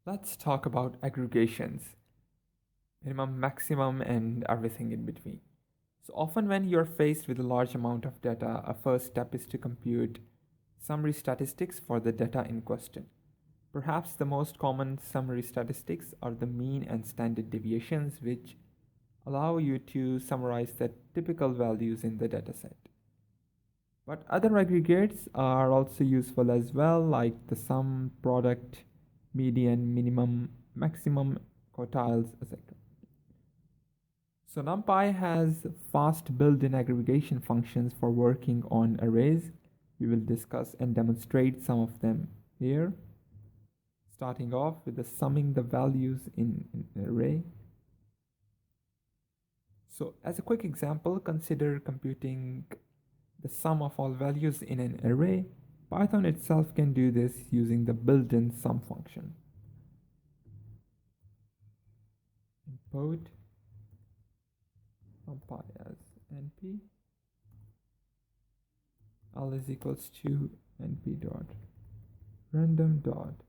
Let's talk about aggregations, minimum, maximum, and everything in between. So often when you're faced with a large amount of data, a first step is to compute summary statistics for the data in question. Perhaps the most common summary statistics are the mean and standard deviations, which allow you to summarize the typical values in the dataset. But other aggregates are also useful as well, like the sum, product, median, minimum, maximum, quartiles, etc. So NumPy has fast built-in aggregation functions for working on arrays. We will discuss and demonstrate some of them here, starting off with the summing the values in an array. So as a quick example, consider computing the sum of all values in an array. Python itself can do this using the built-in sum function. Import NumPy as np l is equals to np dot random dot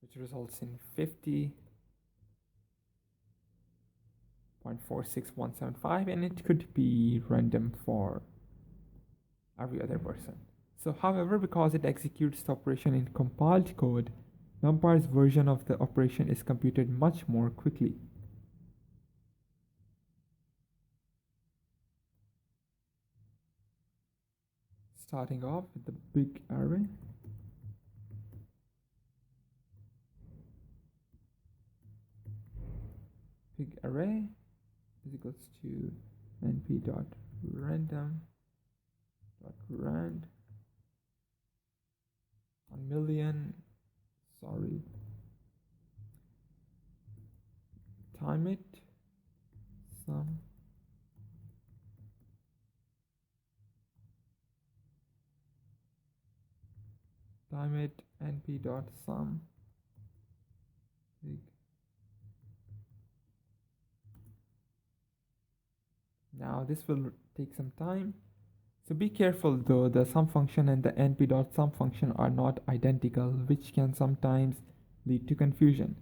which results in 50.46175, and it could be random for every other person. So however, because it executes the operation in compiled code, NumPy's version of the operation is computed much more quickly. Starting off with the big array. Big array is equals to np dot random dot rand 1,000,000, sorry, time it sum time it np dot sum big. Now this will take some time, so be careful though. The sum function and the np.sum function are not identical, which can sometimes lead to confusion.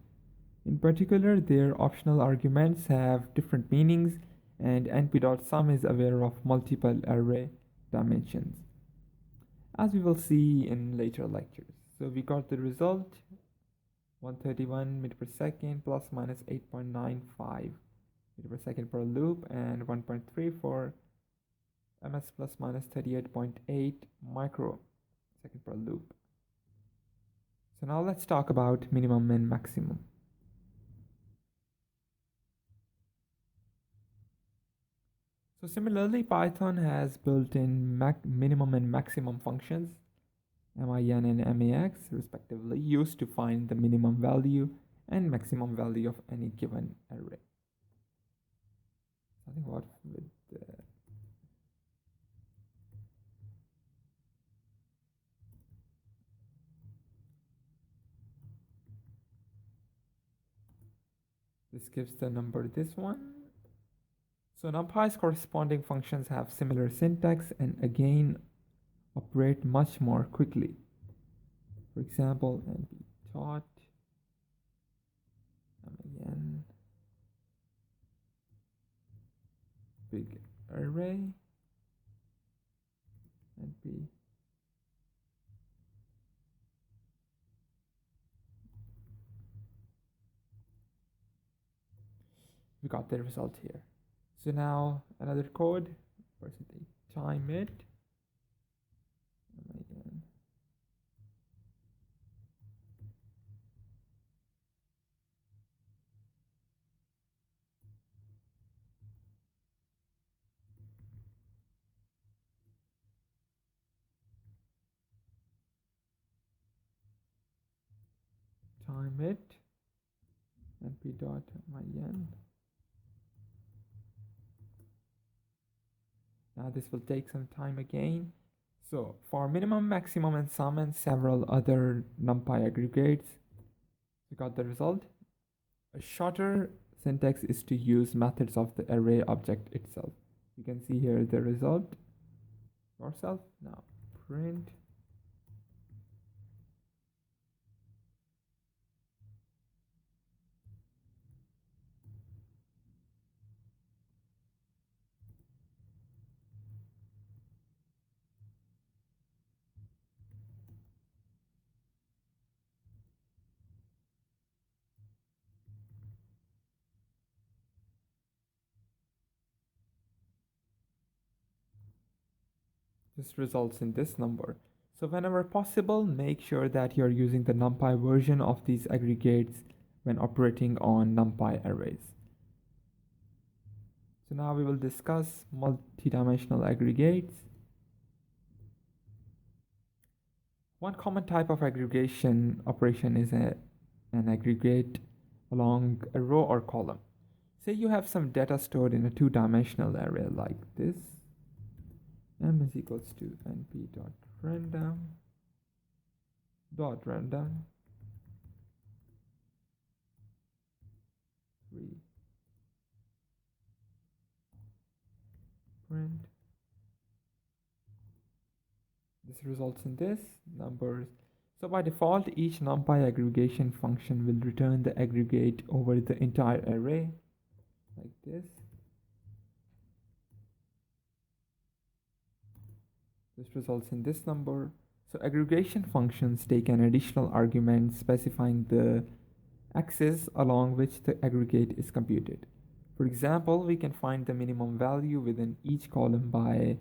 In particular, their optional arguments have different meanings, and np.sum is aware of multiple array dimensions, as we will see in later lectures. So we got the result 131 meter per second plus minus 8.95 meter per second per loop, and 1.3 for ms plus minus 38.8 microsecond per loop. So now let's talk about minimum and maximum. So similarly, Python has built-in minimum and maximum functions, min and max respectively, used to find the minimum value and maximum value of any given array. Something about with this gives the number this one. So NumPy's corresponding functions have similar syntax and again operate much more quickly. For example, np dot min big array np we got the result here. So now another code, percentage time it min time it np dot min. Now this will take some time again. So for minimum, maximum, and sum, and several other NumPy aggregates, we got the result. A shorter syntax is to use methods of the array object itself. You can see here the result. yourself. Now print. This results in this number. So whenever possible, make sure that you're using the NumPy version of these aggregates when operating on NumPy arrays. So now we will discuss multidimensional aggregates. One common type of aggregation operation is an aggregate along a row or column. Say you have some data stored in a two-dimensional array like this. M is equals to np.random 3 print. This results in this numbers. So by default, each NumPy aggregation function will return the aggregate over the entire array like this. This results in this number. So aggregation functions take an additional argument specifying the axis along which the aggregate is computed. For example, we can find the minimum value within each column by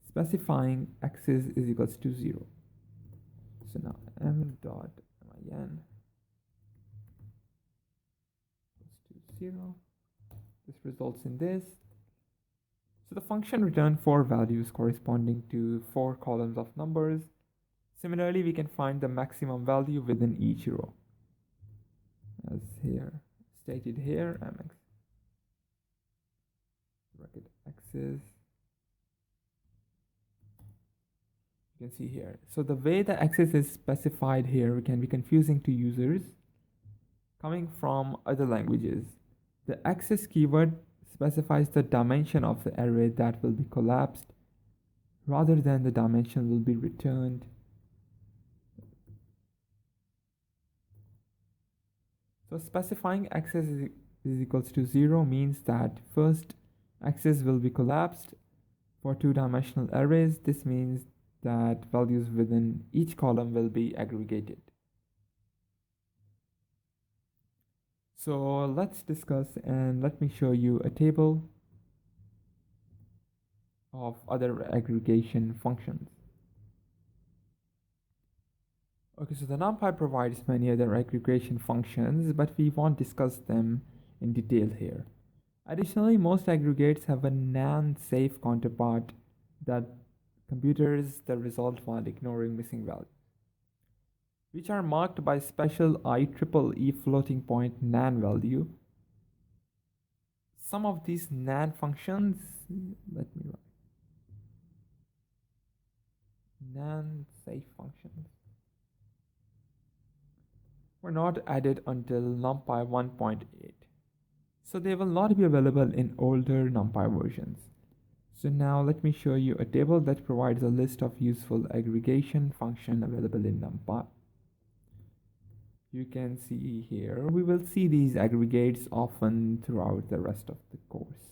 specifying axis is equals to 0. So now m dot min equals to 0. This results in this. So the function returned 4 values corresponding to 4 columns of numbers. Similarly, we can find the maximum value within each row. As here stated here, mx bracket axis. You can see here. So the way the axis is specified here can be confusing to users coming from other languages. The axis keyword specifies the dimension of the array that will be collapsed rather than the dimension will be returned. So specifying axis is equals to 0 means that first axis will be collapsed. For two-dimensional arrays, this means that values within each column will be aggregated. So let's discuss and let me show you a table of other aggregation functions. Okay, so the NumPy provides many other aggregation functions, but we won't discuss them in detail here. Additionally, most aggregates have a non-safe counterpart that computes the result while ignoring missing values, which are marked by special IEEE floating point NaN value. Some of these NaN functions, let me write, NaN safe functions, were not added until NumPy 1.8. So they will not be available in older NumPy versions. So now let me show you a table that provides a list of useful aggregation functions available in NumPy. You can see here, we will see these aggregates often throughout the rest of the course.